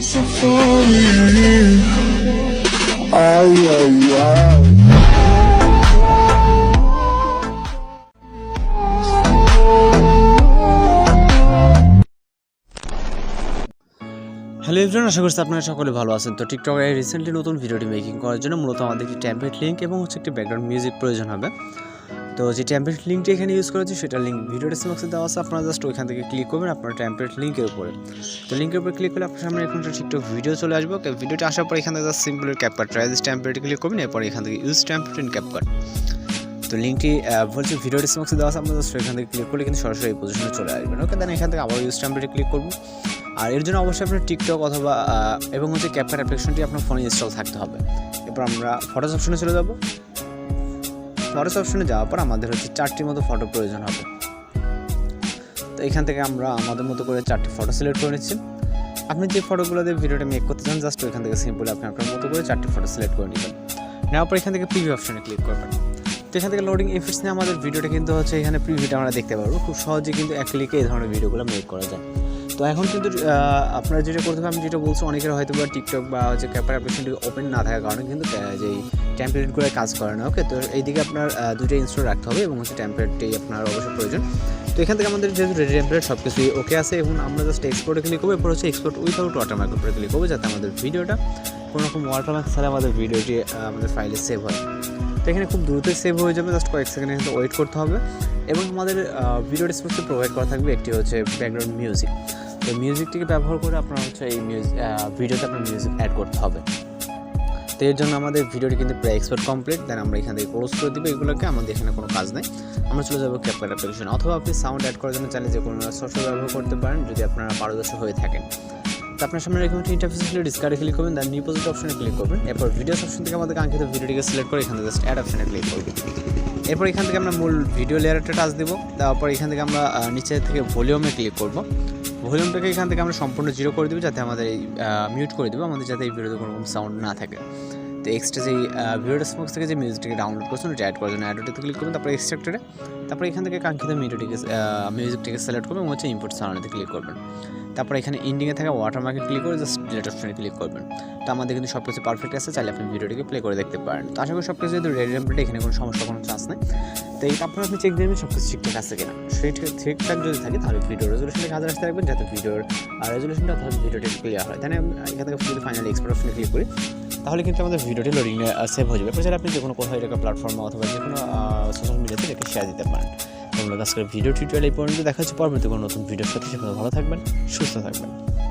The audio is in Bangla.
হ্যালো এভরিওয়ান, আশা করছি আপনারা সকলে ভালো আছেন। তো টিকটকে রিসেন্টলি নতুন ভিডিওটি মেকিং করার জন্য মূলত আমাদের একটি টেমপ্লেট লিঙ্ক এবং একটি ব্যাকগ্রাউন্ড মিউজিক প্রয়োজন হবে। তো যে টেমপ্লেট লিঙ্কটি এখানে ইউজ করেছি সেটা লিঙ্ক ভিডিও ডেসক্রিপশনে দেওয়া আছে, আপনারা জাস্ট ওইখান থেকে ক্লিক করবেন আপনার টেমপ্লেট লিঙ্কের উপরে। তো লিঙ্কের উপরে ক্লিক করলে আপনার সামনে এখন একটা টিকটক ভিডিও চলে আসবে। ভিডিওটি আসার পর এখান থেকে জাস্ট সিম্পল ক্যাপকাট ট্রাইজ টেমপ্লেটে ক্লিক করবেন, এরপর এখান থেকে ইউজ টেমপ্লেট ইন ক্যাপকাট। তো লিঙ্কটি বলছি ভিডিও ডেসক্রিপশনে দেওয়া আছে, আপনারা জাস্ট এখান থেকে ক্লিক করলে কিন্তু সরাসরি এই পজিশনে চলে আসবেন। ওকে, দেন এখান থেকে আবার ইউজ টেমপ্লেটে ক্লিক করবো। আর এর জন্য অবশ্যই আপনার টিকটক অথবা এবং ক্যাপকাট অ্যাপ্লিকেশনটি আপনার ফোনে ইনস্টল থাকতে হবে। এরপর আমরা ফটোস অপশনে চলে যাব। ফটোস অপশনে যাওয়ার পর আমাদের 4টির মতো ফটো প্রয়োজন হবে। তো এখান থেকে আমরা আমাদের মতো করে 4টি ফটো সিলেক্ট করে নিচ্ছি। আপনি যে ফটোগুলো দিয়ে ভিডিওটা মেক করতে চান জাস্ট ওইখান থেকে সিম্পলি আপনি আপনার মতো করে 4টি ফটো সিলেক্ট করে নেবেন। নেওয়ার পর এখান থেকে প্রিভিউ অপশনে ক্লিক করবেন। তো এখান থেকে লোডিং ইফেক্টস নিয়ে আমাদের ভিডিওটা কিন্তু এখানে প্রিভিউটা আমরা দেখতে পারবো। খুব সহজে কিন্তু এক ক্লিকে এই ধরনের ভিডিওগুলো মেক করা যায়। তো এখন কিন্তু আপনারা যেটা করতে হবে, আমি যেটা বলছি, অনেকের হয়তো বা টিকটক বা ক্যাপকাট অ্যাপ্লিকেশনটি ওপেন না থাকার কারণে কিন্তু যেই টেমপ্লেটগুলো কাজ করে না। ওকে, তো এইদিকে আপনার দুইটা ইনস্টল রাখতে হবে এবং টেমপ্লেটটি আপনার অবশ্যই প্রয়োজন। তো এখান থেকে আমাদের যেহেতু রেডি টেমপ্লেট সব কিছুই ওকে আছে এবং আমরা জাস্ট এক্সপোর্টে ক্লিক করবো। এরপর এক্সপোর্ট উইথাউট ওয়াটারমার্কের উপরে ক্লিক করবো, যাতে আমাদের ভিডিওটা কোনো রকম ওয়াটারমার্ক ছাড়া আমাদের ভিডিওটি আমাদের ফাইলে সেভ হয়। তো এখানে খুব দ্রুতই সেভ হয়ে যাবে, জাস্ট কয়েক সেকেন্ড এখানে ওয়েট করতে হবে। এবং আমাদের ভিডিও ডেসক্রিপশনে প্রোভাইড করা থাকবে একটি ব্যাকগ্রাউন্ড মিউজিক। তো মিউজিকটিকে ব্যবহার করে আপনার এই ভিডিওতে আপনার মিউজিক অ্যাড করতে হবে। তো এর জন্য আমাদের ভিডিওটি কিন্তু প্রায় এক্সপোর্ট কমপ্লিট। দেন আমরা এখান থেকে ক্লোজ করে দিব এগুলোকে, আমাদের এখানে কোনো কাজ নেই। আমরা চলে যাবো ক্যাপকাট অ্যাপ্লিকেশন, অথবা আপনি সাউন্ড অ্যাড করার জন্য চাইলে যে কোনো সফটওয়্যার ব্যবহার করতে পারেন যদি আপনারা পারদর্শী হয়ে থাকেন। তো আপনার সামনে এরকম একটা ইন্টারফেস আসলে ডিসকার্ডে ক্লিক করবেন, দেন নিউ প্রজেক্ট অপশনে ক্লিক করবেন। এরপর ভিডিওস অপশন থেকে আমাদের কাঙ্ক্ষিত ভিডিওটিকে সিলেক্ট করে এখানে জাস্ট অ্যাড অপশনে ক্লিক করবেন। এরপর এখান থেকে আমরা মূল ভিডিও লেয়ারটা টাচ দেবো। তারপর এখান থেকে আমরা নিচে থেকে ভলিউমে ক্লিক করব। ভলিউমটাকে এখান থেকে আমরা সম্পূর্ণ 0 করে দেবো, যাতে আমাদের এই মিউট করে দেবো, আমাদের যাতে এই ভিডিওতে কোনো রকম সাউন্ড না থাকে। তো এক্সট্রা যেই ভিডিও ডেসক্রিপশন থেকে যে মিউজিকটিকে ডাউনলোড করছেন ওটা অ্যাড করার জন্য অ্যাডোতে ক্লিক করবেন, তারপর এক্সট্রাক্টরে, তারপর এখান থেকে কাঙ্ক্ষিত মিউজিকটিকে সিলেক্ট করবেন এবং ইম্পোর্ট সাউন্ডে ক্লিক করবেন। তারপর এখানে ইন্ডিংয়ে থাকা ওয়াটারমার্কে ক্লিক করে জাস্ট ডিলিট অপশনে ক্লিক করবেন। তো আমাদের কিন্তু সব কিছু পারফেক্ট আছে, চাইলে আপনি ভিডিওটিকে প্লে করে দেখতে পারেন। তো আশা করি সব কিছু যেহেতু রেডি টেমপ্লেটে এখানে কোনো সমস্যা, কোনো চান্স নেই। তো এই আপনারা আপনি চেক দেবেন সব কিছু ঠিকঠাক আছে কিনা। ঠিকঠাক যদি থাকে তাহলে ভিডিও রেজলিউশনটাকে হাজার আসতে রাখবেন, যাতে ভিডিওর রেজলিউশনটা অথবা ভিডিওটি ক্লিয়ার হয়। তাই এখান থেকে যদি ফাইনালি এক্সপোর্ট অপশনে ক্লিক করি তাহলে কিন্তু আমাদের ভিডিওটি লোডিং সেভ হয়ে যাবে। এছাড়া আপনি যে কোনো কোথাও এরকম প্ল্যাটফর্মে অথবা যে কোনো সোশ্যাল মিডিয়াতে এটাকে শেয়ার দিতে পারেন। তোমরা আজকের ভিডিও টিউটোরিয়াল এই পর্যন্ত দেখা হচ্ছে পরবর্তী কোনো নতুন ভিডিওর সাথে। সেখানে ভালো থাকবেন, সুস্থ থাকবেন।